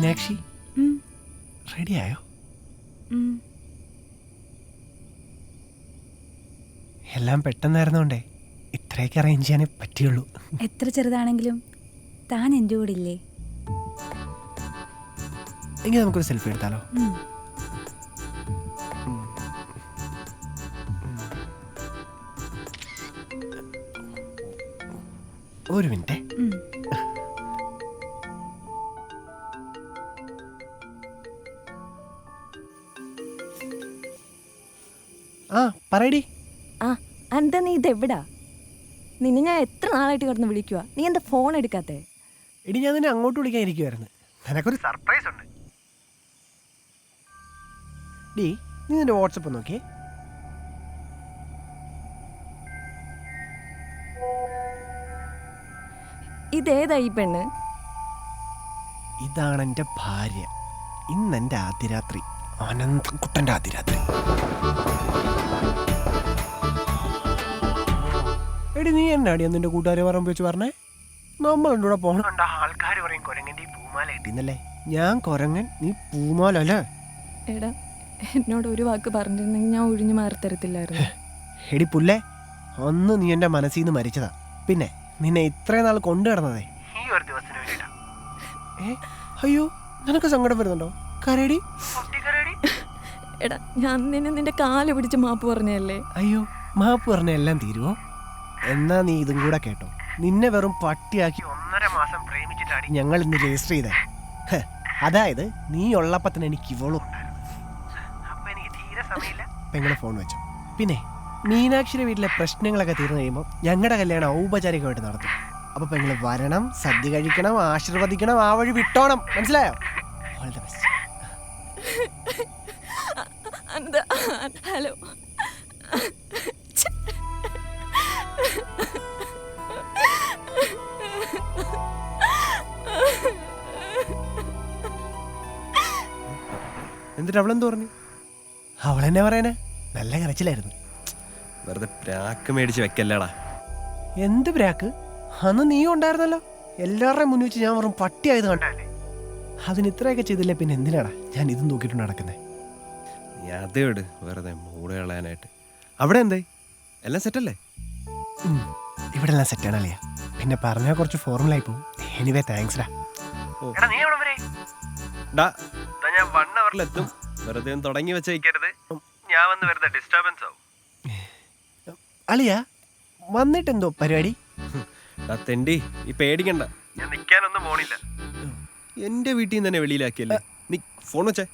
മീനാക്ഷി റെഡിയായോ? എല്ലാം പെട്ടെന്നായിരുന്നോണ്ടേ ഇത്രയൊക്കെ അറേഞ്ച് ചെയ്യാനേ പറ്റിയുള്ളൂ. എത്ര ചെറുതാണെങ്കിലും താൻ എൻ്റെ കൂടെ ഇല്ലേ? എങ്കിൽ നമുക്കൊരു സെൽഫി എടുത്താലോ? ഒരു മിനിറ്റ്. ആ പറയടി. ആ എന്താ നീ ഇതെവിടാ? നിന്നെ ഞാൻ എത്ര നാളായിട്ട് കിടന്ന് വിളിക്കുക, നീ എന്താ ഫോൺ എടുക്കാത്തെ? എടി ഞാൻ നിന്നെ അങ്ങോട്ട് വിളിക്കാനിരിക്കുവായിരുന്നു. നിനക്കൊരു സർപ്രൈസ് ഉണ്ട്. ഡി നീ നിന്റെ വാട്സപ്പ് നോക്കിയേ. ഇതേതാ ഈ പെണ്ണ്? ഇതാണ് എൻ്റെ ഭാര്യ. ഇന്ന് എൻ്റെ ആദ്യരാത്രി, അനന്തൻകുട്ടൻ്റെ ആദ്യരാത്രി. എടി നീ എന്നാടി നിന്റെ കൂട്ടുകാരെ പറഞ്ഞു വെച്ച് പറഞ്ഞേ? നമ്മളെൻ്റെ കൂടെ പോകണം കണ്ട ആൾക്കാർ പറയും കൊരങ്ങൻ്റെ പൂമാല കിട്ടിന്നല്ലേ. ഞാൻ കൊരങ്ങൻ, നീ പൂമാലല്ലേ? എടാ എന്നോട് ഒരു വാക്ക് പറഞ്ഞിരുന്നെങ്കിൽ ഞാൻ ഒഴിഞ്ഞു മാറി തരത്തില്ലായിരുന്നു. എടി പുല്ലേ, അന്ന് നീ എൻ്റെ മനസ്സിൽ നിന്ന് മരിച്ചതാ. പിന്നെ നിന്നെ ഇത്രയും നാൾ കൊണ്ടു കിടന്നതേ ഈ ഒരു ദിവസത്തിന് വേണ്ടിയിട്ടാ. അയ്യോ നിനക്ക് സങ്കടം വരുന്നുണ്ടോ? കരടി. എടാ ഞാൻ നിന്റെ കാല് പിടിച്ച് മാപ്പ് പറഞ്ഞല്ലേ? അയ്യോ മാപ്പ് പറഞ്ഞ എല്ലാം തീരുവോ? എന്നാ നീ ഇതും കൂടെ കേട്ടോ. നിന്നെ വെറും പട്ടിയാക്കി 1.5 മാസം പ്രേമിച്ചിട്ടാണ് ഞങ്ങൾ ഇന്ന് രജിസ്റ്റർ ചെയ്തേ. അതായത് നീ ഉള്ളപ്പത്തിന് എനിക്ക് ഇവളും പെങ്ങളെ ഫോൺ വെച്ചു. പിന്നെ മീനാക്ഷിയുടെ വീട്ടിലെ പ്രശ്നങ്ങളൊക്കെ തീർന്നു കഴിയുമ്പോൾ ഞങ്ങളുടെ കല്യാണം ഔപചാരികമായിട്ട് നടത്തും. അപ്പൊ പെങ്ങള് വരണം, സദ്യ കഴിക്കണം, ആശീർവദിക്കണം, ആ വഴി വിട്ടോണം. മനസ്സിലായോ? All the best. ഹലോ. എന്നിട്ട് അവളെന്ത് പറഞ്ഞു? അവളെന്നെ പറയാനാ, നല്ല കരച്ചിലായിരുന്നു. വെറുതെ പ്രാക്ക് മേടിച്ച് വെക്കല്ലേടാ. എന്ത് പ്രാക്ക്? അന്ന് നീ ഉണ്ടായിരുന്നല്ലോ. എല്ലാവരുടെയും മുന്നിൽ വെച്ച് ഞാൻ വെറും പട്ടിയായത് കണ്ടല്ലേ. അതിന് ഇത്രയൊക്കെ ചെയ്തില്ലേ പിന്നെ എന്തിനാടാ ഞാൻ ഇതും നോക്കിയിട്ടുണ്ട് നടക്കുന്നത്? നീ അതേട് വെറുതെ മൂട് കളയാനായിട്ട്. അവിടെ എന്തായി? എല്ലാം സെറ്റല്ലേ? ഇവിടെ എല്ലാം സെറ്റാണ് അളിയാ. പിന്നെ പറഞ്ഞാൽ കുറച്ച് ഫോർമലായി പോകും. എനിവേ താങ്ക്സ് ഡാ. ഞാൻ 1 അവറിലെത്തും. വെറുതെ തുടങ്ങി വെച്ചേക്കരുത്. ഞാൻ വന്ന് വെറുതെ ഡിസ്റ്റർബൻസ് ആവും. അളിയാ വന്നിട്ടെന്തോ പരിപാടി? തെണ്ടി ഈ പേടിക്കണ്ട, ഞാൻ നിൽക്കാനൊന്നും പോണില്ല. എന്റെ വീട്ടിൽ നിന്ന് തന്നെ വെളിയിലാക്കിയല്ലേ. നീ ഫോൺ വെച്ചേ.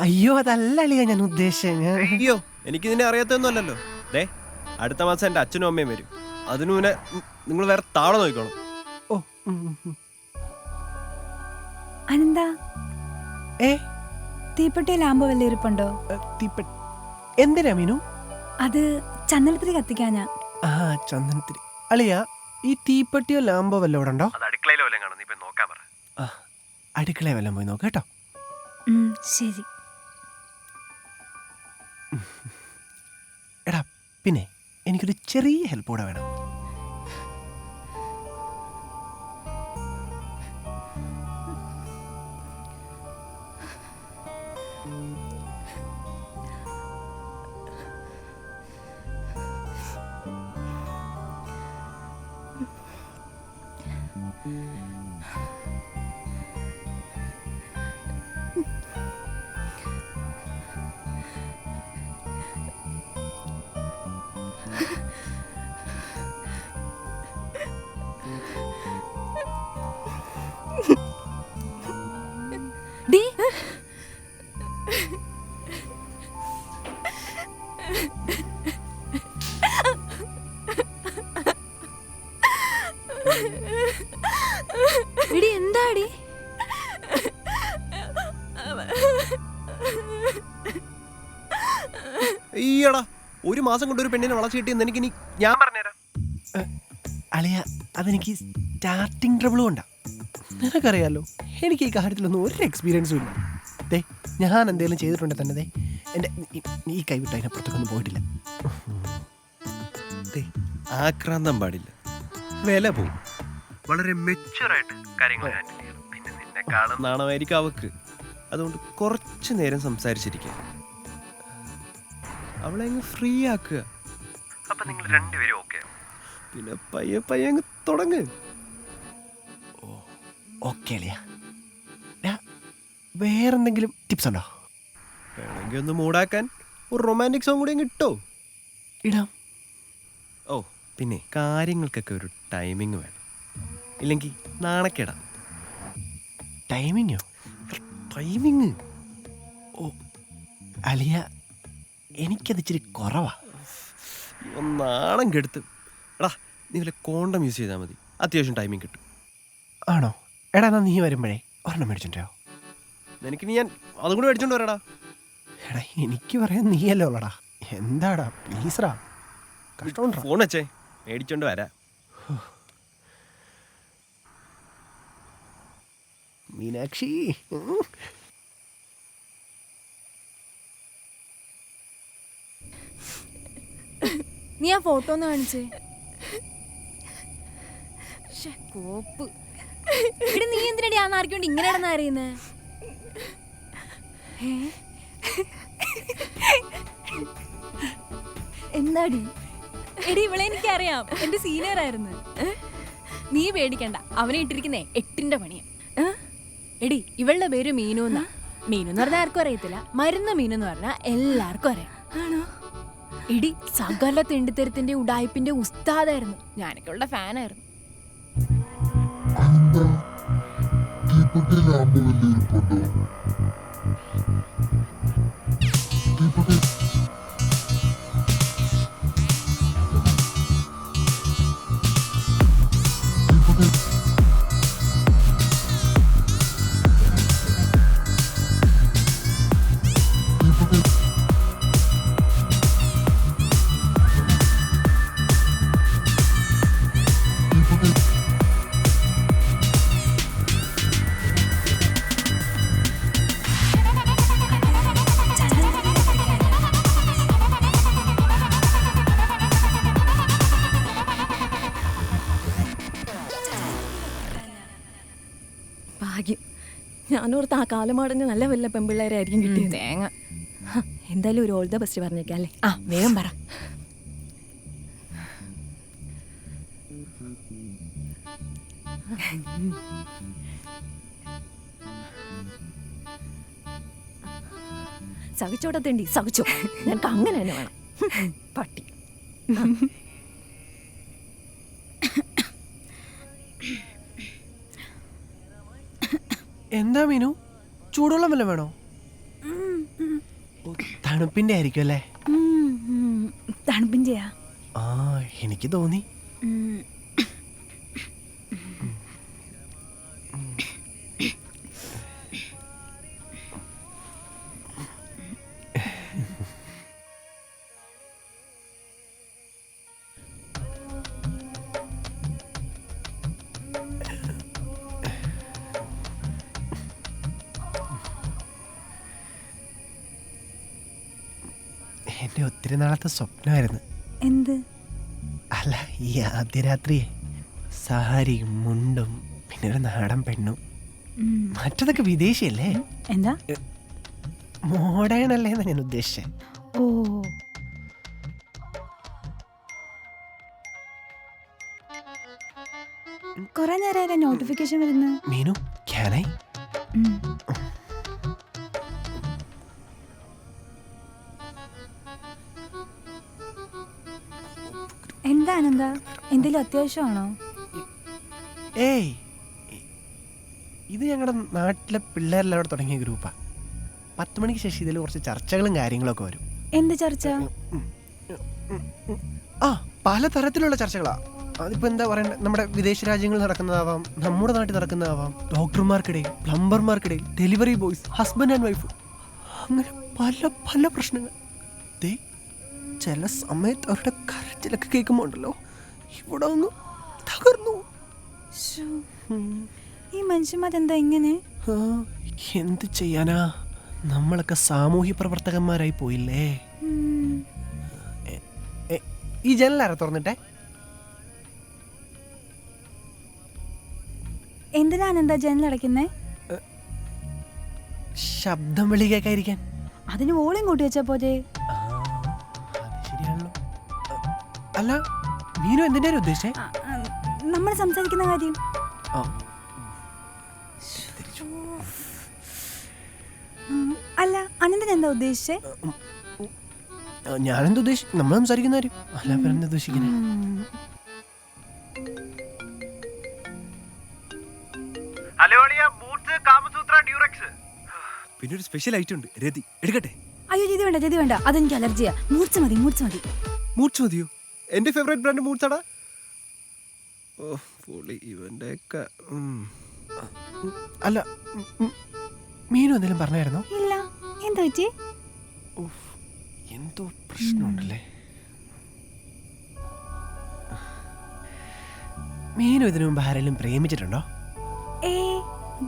അയ്യോ അതല്ല അളിയാ ഞാൻ ഉദ്ദേശിച്ചത്. അയ്യോ എനിക്ക് നിന്നെ അറിയാത്തൊന്നുമല്ലല്ലോ. ദേ അടുത്ത മാസം എൻ്റെ അച്ഛനും അമ്മയും വരും. അതിനു മുന്നേ നിങ്ങൾ വേറെ താഴെ നോക്കിക്കോണം. ഓ അനന്താ, ഏ തീപ്പെട്ടി ലാമ്പ് വല്ല ഇരിപ്പുണ്ടോ? തീപ്പെട്ടി എന്തിനാ മീനു? അത് ചന്ദനത്തിരി കത്തിക്കാനാ. ആ ചന്ദനത്തിരി. അളിയാ ഈ തീപ്പെട്ടിയോ ലാമ്പോ വല്ല ഇവിടെ ഉണ്ടോ? അത് അടുക്കളയിലോ വല്ലതും കാണും. നീ പോയി നോക്കാൻ പറ. അടുക്കള വല്ലതും പോയി നോക്ക് കേട്ടോ. ശരി. എടാ പിന്നെ എനിക്കൊരു ചെറിയ ഹെൽപ്പ് കൂടെ വേണം. ഡി എടി എന്താടി? ഈയടാ 1 മാസം കൊണ്ട് ഒരു പെണ്ണിനെ വളച്ചു കിട്ടിയെന്ന് എനിക്കിനി ഞാൻ പറഞ്ഞുതരാം. അളിയ അതെനിക്ക് സ്റ്റാർട്ടിങ് ട്രബിൾ കൊണ്ടാ. നിനക്കറിയാലോ എനിക്ക് ഈ കാര്യത്തിലൊന്നും ഒരു എക്സ്പീരിയൻസും ഇല്ല. ദേ ഞാൻ എന്തെങ്കിലും ചെയ്തിട്ടുണ്ടെങ്കിൽ തന്നെ എൻ്റെ ഈ കൈവിട്ട് അതിനപ്പുറത്തേക്കൊന്നും പോയിട്ടില്ല. ആക്രാന്തം പാടില്ല, വില പോവും. വളരെ മെച്ചുവറായിട്ട് കാര്യങ്ങൾ ഹാൻഡിൽ ചെയ്യണം. പിന്നെ നിന്നെ നാണമായിരിക്കും അവക്ക്. അതുകൊണ്ട് കുറച്ച് നേരം സംസാരിച്ചിരിക്കുക, അവളെ അങ്ങ് ഫ്രീ ആക്കുക. അപ്പൊ നിങ്ങൾ രണ്ടുപേരും ഓക്കെ, പിന്നെ പയ്യെ പയ്യെ അങ്ങ് തുടങ്ങ്. ഓക്കെ അളിയ. വേറെന്തെങ്കിലും ടിപ്സ് ഉണ്ടോ? വേണമെങ്കിൽ ഒന്ന് മൂടാക്കാൻ ഒരു റൊമാൻറ്റിക് സോങ് കൂടി അങ്ങ് ഇട്ടോ. ഇടാം. ഓ പിന്നെ കാര്യങ്ങൾക്കൊക്കെ ഒരു ടൈമിങ് വേണം, ഇല്ലെങ്കിൽ നാണക്കേടാ. ടൈമിങ്ങോ? ടൈമിങ്? ഓ അളിയ, എനിക്കത് ഇച്ചിരി കുറവാ. നാണം കെടുത്ത്. എടാ നീ വല്ല കോണ്ടം യൂസ് ചെയ്താൽ മതി, അത്യാവശ്യം ടൈമിങ് കിട്ടും. ആണോ? എടാ എന്നാ നീ വരുമ്പോഴേ ഒരെണ്ണം മേടിച്ചിട്ടോ. എനിക്ക് ഞാൻ അതും കൂടി മേടിച്ചോണ്ട് വരാടാ. എടാ എനിക്ക് പറയാൻ നീയല്ലോ ഉള്ളടാ. എന്താടാ പ്ലീസറാ, കഷ്ടമുണ്ടാ. ഫോൺ വെച്ചേ, മേടിച്ചോണ്ട് വരാം. മീനാക്ഷി, നീ ആ ഫോട്ടോ ഒന്ന് കാണിച്ചേ. കോപ്പ്. ഇവിടെ നീ എന്തിനടി ആ നാറിക്കൊണ്ട് ഇങ്ങനെ കിടന്ന് അറിയുന്നേ? എന്താടി? എടി ഇവളെ എനിക്കറിയാം, എന്റെ സീനിയർ ആയിരുന്നു. നീ പേടിക്കണ്ട, അവനെ ഇട്ടിരിക്കുന്നേ 8ന്റെ പണിയാ. എടി ഇവളുടെ പേര് മീനു എന്നാ. മീനു എന്ന് പറഞ്ഞാൽ ആർക്കും അറിയത്തില്ല, മരുന്ന് മീനു എന്ന് പറഞ്ഞാൽ എല്ലാവർക്കും അറിയാം. ആണോ? എടി സകല തിണ്ടിത്തരത്തിന്റെ ഉടായ്പിന്റെ ഉസ്താദായിരുന്നു. ഞാനൊക്കെ ഉള്ള ഫാനായിരുന്നു. ഭാഗ്യം. ഞാനോർത്ത് ആ കാലമാടഞ്ഞ നല്ല വല്ല പെമ്പിള്ളേരായിരിക്കും കിട്ടിയത്. തേങ്ങ. എന്തായാലും ഒരു ഓൾ ദ ബെസ്റ്റ് പറഞ്ഞേക്കാം അല്ലേ? ആ വേഗം പറ. സഹിച്ചോടത്തേണ്ടി സഹിച്ചോ, ഞങ്ങൾക്ക് അങ്ങനെ തന്നെ വേണം. പട്ടി. എന്താ മീനു, ചൂടുവെള്ളം വല്ലതും വേണോ? ഓ, തണുപ്പിന്റെ ആയിരിക്കും അല്ലേ? തണുപ്പിന്റെയാ? ആ എനിക്ക് തോന്നി. എന്റെ ഒത്തിരി നാളത്തെ സ്വപ്നമായിരുന്നു. എന്ത്? അല്ല, ഈ ആദ്യ രാത്രിയെ സാരിയും മുണ്ടും പിന്നെ ഒരു നാടൻ പെണ്ണും. മറ്റതൊക്കെ വിദേശിയല്ലേ, എന്താ മോഡേൺ അല്ലേ എന്നാ ഞാൻ ഉദ്ദേശിച്ചത്. ഓ കൊറേ നേരമായില്ലേ നോട്ടിഫിക്കേഷൻ വരുന്നു. മീനു, ക്യാനായി? എന്താ ആനന്ദ, എന്തെങ്കിലും അത്യാവശ്യമാണോ? ഏയ്, ഇത് ഞങ്ങളുടെ നാട്ടിലെ പിള്ളേരെല്ലാം അവിടെ തുടങ്ങിയ ഗ്രൂപ്പാണ്. 10 മണിക്ക് ശേഷം ഇതിൽ കുറച്ച് ചർച്ചകളും കാര്യങ്ങളൊക്കെ വരും. എന്ത് ചർച്ച? ആ, പലതരത്തിലുള്ള ചർച്ചകളാ. അതിപ്പോൾ എന്താ പറയണ്ടേ, നമ്മുടെ വിദേശ രാജ്യങ്ങളിൽ നടക്കുന്നതാവാം, നമ്മുടെ നാട്ടിൽ നടക്കുന്നതാവാം, ഡോക്ടർമാർക്കിടയിൽ, പ്ലംബർമാർക്കിടയിൽ, delivery boys, husband and wife, അങ്ങനെ പല പല പ്രശ്നങ്ങൾ. ദേ ചില സമയത്ത് അവരുടെ കരച്ചിലൊക്കെ കേൾക്കുമ്പോൾ ഉണ്ടല്ലോ, ഇവിടെ ഒന്ന് തകർന്നു. ഈ മനുഷ്യന്മാരെന്താ ഇങ്ങനെ? ആ, എന്ത് ചെയ്യാനാ, നമ്മളൊക്കെ സാമൂഹ്യ പ്രവർത്തകന്മാരായി പോയില്ലേ. ഈ ജനലാര തുറന്നിട്ടെ. എന്തിനാ ആനന്ദ ജനലടയ്ക്കുന്നേ? ശബ്ദം വിളി കേൾക്കാതിരിക്കാൻ. അതിന് വോളിയം കൂട്ടി വെച്ചാ പോരെ. ആ, അത് ശരിയാണല്ലോ. അല്ല മീനു എന്തിനാ ഉദ്ദേശിച്ചേ? നമ്മൾ സംസാരിക്കുന്ന കാര്യം. ആ, അല്ല അനന്തൻ എന്താ ഉദ്ദേശിച്ചേ? ഞാനെന്താ ഉദ്ദേശിച്ചു? നമ്മൾ സംസാരിക്കുന്ന കാര്യം. അല്ല എന്താ ഉദ്ദേശിക്കുന്നത്? പിന്നെ ഒരു സ്പെഷ്യൽ ഐറ്റം ഉണ്ട്, രതി. എടുക്കട്ടെ? അയ്യോ ഇത് വേണ്ട, ഇത് വേണ്ട, അതെനിക്ക് അലർജിയാ. മൂർച്ച മതി, മൂർച്ച മതി. മൂർച്ച മതിയോ? എന്റെ ഫേവറേറ്റ് ബ്രാൻഡ് മൂർച്ചാടാ. ഓ പൊളി ഇവന്റെ ഒക്കെ. അല്ല മീനു എന്തെങ്കിലും പറഞ്ഞായിരുന്നോ? ഇല്ല. എന്താ പറ്റി? എന്തോ പ്രശ്നമുണ്ടല്ലേ. മീനു ഇതിനു മുമ്പ് ആരെങ്കിലും പ്രേമിച്ചിട്ടുണ്ടോ? ഏ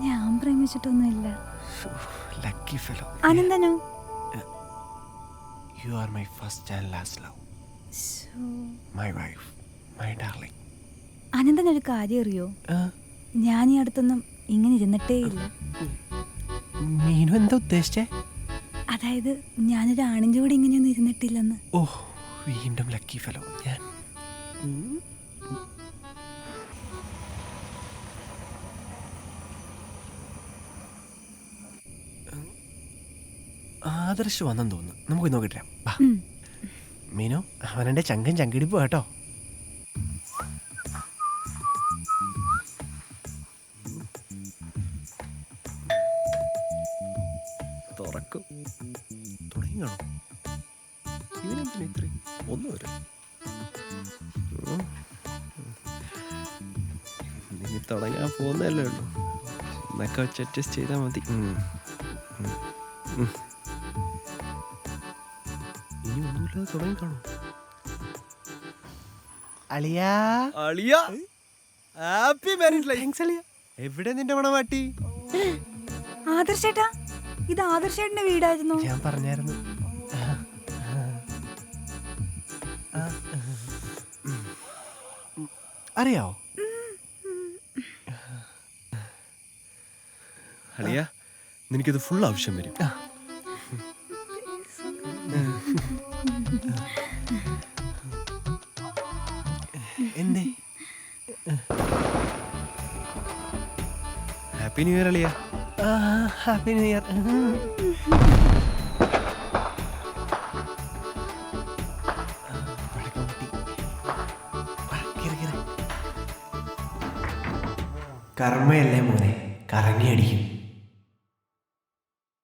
ഞാൻ പ്രേമിച്ചിട്ടൊന്നുമില്ല. Lucky fellow. അനന്തനോ? You are my first and last love. My wife, my darling. Ananthan ഒരു കാര്യം അറിയോ? ഞാൻ ഈ അടുത്തൊന്നും ഇങ്ങനെ ഇരുന്നിട്ടേ ഇല്ല. മീനു എന്താ ഉദ്ദേശിച്ചേ? അതായത് ഞാനൊരു ആണിൻ്റെ കൂടെ ഇങ്ങനെയൊന്നും ഇരുന്നിട്ടില്ലെന്ന്. ഓ വീണ്ടും ലക്കി ഫെലോ. ഞാൻ ആദർശ് വന്നെന്ന് തോന്നുന്നു. നമുക്ക് നോക്കിട്ട് വാ. മീനു അവനെന്റെ ചങ്കും ചങ്കിടിപ്പോ കേട്ടോ. തുറക്കും തുടങ്ങി കാണും. ഇവനെന്തിനാ ഇത്രയും ഒന്നും വരും. ഇനി തുടങ്ങാൻ പോകുന്നതല്ലേ ഉള്ളൂ. എന്നൊക്കെ വെച്ച് അഡ്ജസ്റ്റ് ചെയ്താൽ മതി. ഇനി ഒന്നുമില്ലാതെ തുടങ്ങി കാണും. അളിയാ അളിയ ഹാപ്പി മാരീഡ് ലൈഫ്. താങ്ക്സ് അളിയാ. എവിടെ നിന്റെ മണവാട്ടി? ആദർശേട്ടാ, ഇത് ആദർശേട്ടന്റെ വീടായിരുന്നു. ഞാൻ പറഞ്ഞായിരുന്നു. അറിയാവോ? അളിയ നിനക്കിത് ഫുൾ ആവശ്യം വരും. എന്തേ? ഹാപ്പി ന്യൂ ഇയർ അളിയ. Happy new year. കർമ്മയല്ലേ മോനെ, കറങ്ങി അടിക്കും.